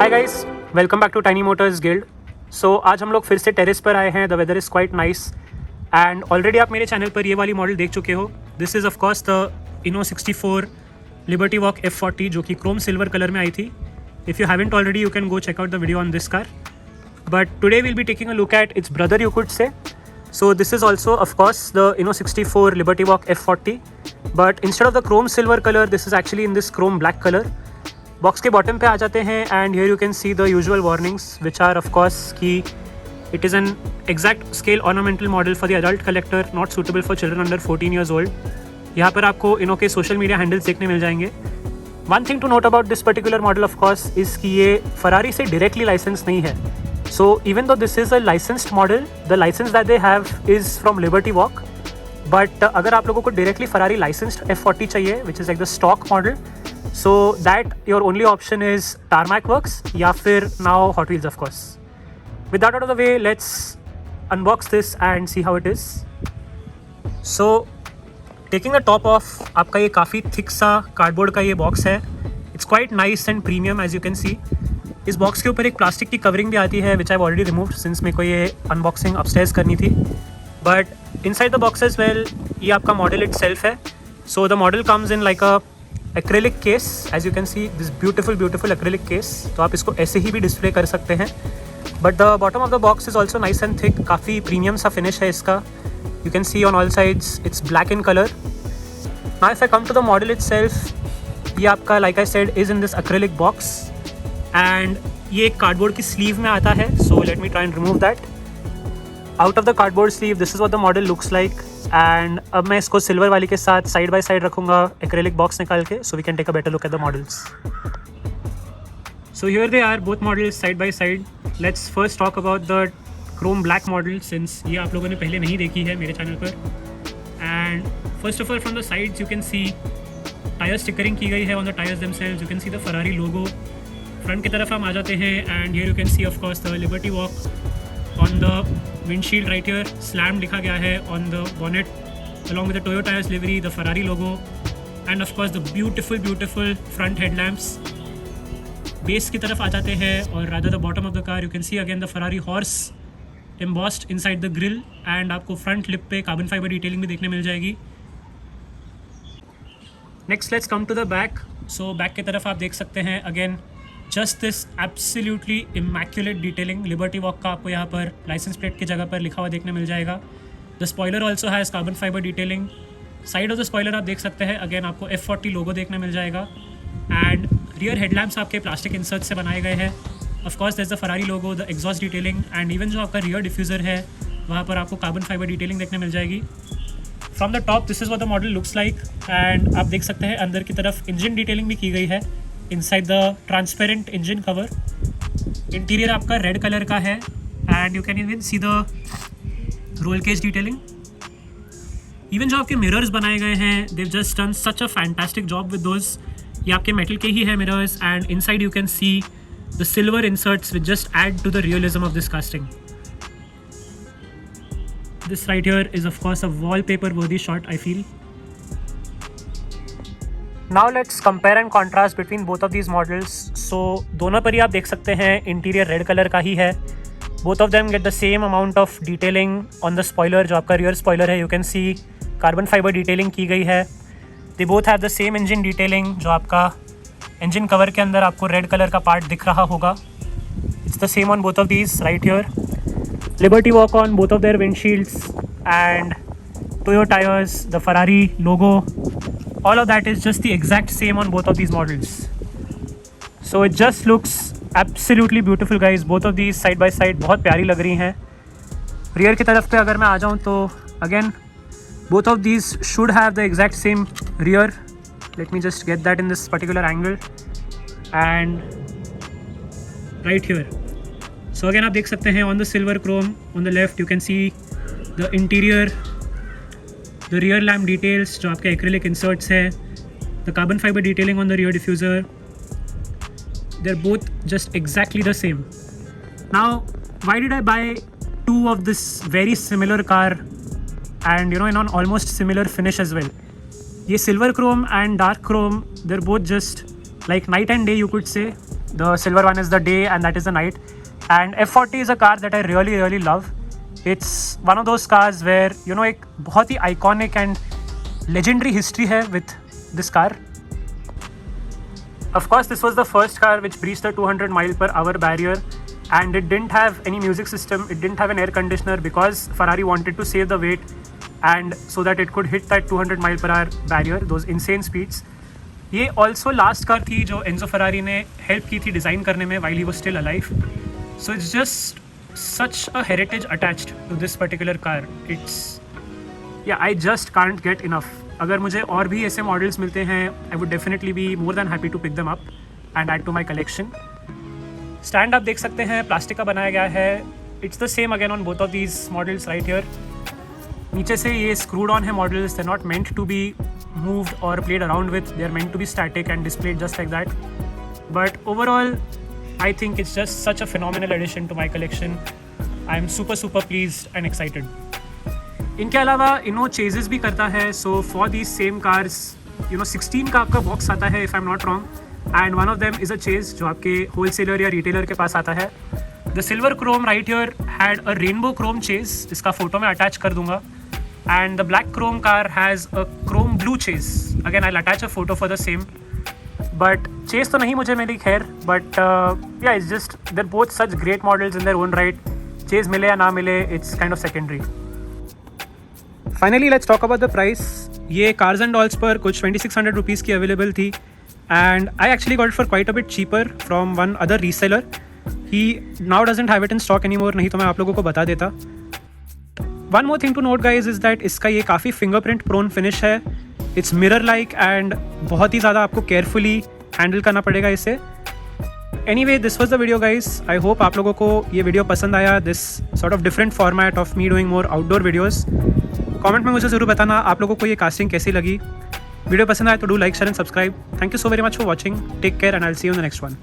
Hi guys, welcome back to Tiny Motors Guild. So आज हम लोग फिर से टेरेस पर आए हैं। The weather is quite nice and already आप मेरे चैनल पर ये वाली मॉडल देख चुके हो। This is of course the Inno 64 Liberty Walk F40 जो कि क्रोम सिल्वर कलर में आई थी। If you haven't already you can go check out the video on this car, but today will be taking a look at its brother, you could say. So this is also of course the Inno 64 Liberty Walk F40, but instead of the chrome silver color this is actually in this chrome black color. Box के bottom पे आ जाते हैं and here you can see the usual warnings which are of course कि it is an exact scale ornamental model for the adult collector, not suitable for children under 14 years old. यहाँ पर आपको इनो के social media handles देखने मिल जाएंगे. One thing to note about this particular model of course is कि ये Ferrari से डायरेक्टली लाइसेंस नहीं है. So even though this is a licensed model, the license that they have is from Liberty Walk. But अगर आप लोगों को directly Ferrari licensed F40 चाहिए, which is like the stock model, so that your only option is Tarmac Works या फिर now Hot Wheels of course. With that out of the way, let's unbox this and see how it is. So taking the top off, आपका ये काफ़ी thick सा cardboard का ये box है. It's quite nice and premium as you can see. इस box के ऊपर एक प्लास्टिक की कवरिंग भी आती है which I already removed since मेरे को ये अनबॉक्सिंग अपस्टेयर्स करनी थी. But inside the box as well ये आपका मॉडल इट सेल्फ है. So the model comes in like a acrylic case, as you can see this beautiful acrylic case. तो आप इसको ऐसे ही भी डिस्प्ले कर सकते हैं. But the bottom of the box is also nice and thick, काफ़ी प्रीमियम सा फिनिश है इसका. You can see on all sides it's black in colour. Now if I come to the model itself, ये आपका like I said is in this acrylic box and ये एक cardboard की sleeve में आता है. So let me try and remove that. Out of the cardboard sleeve this is what the model looks like. And अब मैं इसको silver वाली के साथ साइड बाय साइड रखूँगा एक्रेलिक बॉक्स निकाल के, so we can take a better look at the models. So here they are both models side by side. Let's first talk about the chrome black model since ये आप लोगों ने पहले नहीं देखी है मेरे चैनल पर. And first of all from the sides you can C tyre stickering की गई है on the tyres themselves. You can see the Ferrari logo. Front की तरफ हम आ जाते हैं and here you can C of course the liberty Walk on the windshield right here. Slam लिखा गया है on the bonnet along with the Toyo tyres livery, the Ferrari logo end of course the beautiful front headlamps. Base की तरफ आ जाते हैं और rather the bottom of the car you can see again the Ferrari horse embossed inside the grille and आपको front lip पे carbon fibre detailing भी देखने मिल जाएगी. Next let's come to the back. So back की तरफ आप देख सकते हैं again just this absolutely immaculate detailing. Liberty Walk का आपको यहाँ पर लाइसेंस प्लेट की जगह पर लिखा हुआ देखने मिल जाएगा. The spoiler also has carbon fibre detailing. Side of the spoiler आप देख सकते हैं अगेन आपको F40 लोगो देखने मिल जाएगा. एंड रियर हेडलैम्प्स आपके प्लास्टिक इंसर्ट से बनाए गए हैं. Of course there is the Ferrari logo, the exhaust detailing and even जो आपका रियर डिफ्यूज़र है वहाँ पर आपको कार्बन फाइबर डिटेलिंग देखने मिल जाएगी. From the top this is what the model looks like. And आप देख सकते हैं अंदर की तरफ इंजन डिटेलिंग भी की गई है inside the transparent engine cover. Interior आपका रेड कलर का है and you can even see the roll cage detailing. Even जो आपके मिरर्स बनाए गए हैं they've just done such a fantastic job with those. ये आपके मेटल के ही है mirrors and inside you can see the silver inserts which just add to the realism of this casting. This right here is of course a wallpaper worthy shot I feel. Now let's compare and contrast between both of these models. So दोनों पर ही आप देख सकते हैं interior red colour का ही है. Both of them get the same amount of detailing on the spoiler. जो आपका रियर स्पॉइलर है you can C carbon fibre detailing की गई है. They both have the same engine detailing. जो आपका इंजन कवर के अंदर आपको रेड कलर का पार्ट दिख रहा होगा, it's the same on both of these right here. Liberty Walk on both of their windshields and Toyo tyres, the Ferrari logo, all of that is just the exact same on both of these models. So it just looks absolutely beautiful guys. Both of these side by side बहुत प्यारी लग रही हैं. Rear की तरफ पे अगर मैं आ जाऊँ तो again both of these should have the exact same rear. Let me just get that in this particular angle and right here. So again आप देख सकते हैं on the silver chrome on the left you can see the interior, the rear lamp details जो आपके acrylic inserts है, the carbon fiber detailing on the rear diffuser. They're both just exactly the same. Now why did I buy two of this very similar car and in an almost similar finish as well? ये silver chrome and dark chrome, they're both just like night and day you could say. The silver one is the day and that is the night. And F40 is a car that I really love. It's one of those cars where एक बहुत ही iconic and legendary history है with this car. Of course, this was the first car which breached the 200 mile per hour barrier, and it didn't have any music system, it didn't have an air conditioner because Ferrari wanted to save the weight and so that it could hit that 200 mile per hour barrier, those insane speeds. ये also last car थी जो Enzo Ferrari ने help की थी design करने में while he was still alive. So it's just such a heritage attached to this particular car. I just can't get enough. अगर मुझे और भी ऐसे मॉडल्स मिलते हैं, I would definitely be more than happy to pick them up and add to my collection. Stand आप देख सकते हैं प्लास्टिक का बनाया गया है. It's the same again on both of these models right here. नीचे से ये screwed on है models. They're not meant to be moved or played around with. They're meant to be static and displayed just like that. But overall, I think it's just such a phenomenal addition to my collection. I'm super pleased and excited. इनके अलावा इनो ceases भी करता है. So for these same cars 16 का आपका box आता है if I am not wrong, and one of them is a chase जो आपके होलसेलर या रिटेलर के पास आता है. The silver Chrome right here had a rainbow Chrome chase, इसका फोटो मैं अटैच कर दूंगा. And the black Chrome car has a Chrome blue chase. Again I attach a photo for the same. But chase तो नहीं मुझे मिली खैर, but yeah it's just they're both such great models in their own right. Chase मिले या ना मिले, it's kind of secondary. Finally let's talk about the price. ये कार्स एंड डॉल्स पर कुछ 2600 रुपीज़ की अवेलेबल थी, and I actually got it for quite a bit cheaper from one other reseller. He now doesn't have it in stock any more, नहीं तो मैं आप लोगों को बता देता. One more thing to note guys is that इसका ये काफ़ी फिंगरप्रिंट प्रोन फिनिश है. इट्स मिरर लाइक एंड बहुत ही ज़्यादा आपको केयरफुली हैंडल करना पड़ेगा इसे. Anyway, this was the video guys. I hope आप लोगों को ये वीडियो पसंद आया. This sort of different format of me doing more outdoor videos. Comment में मुझे ज़रूर बताना आप लोगों को ये कास्टिंग कैसी लगी. वीडियो पसंद आए तो do like, share and subscribe. Thank you so very much for watching. Take care and I will see you in the next one.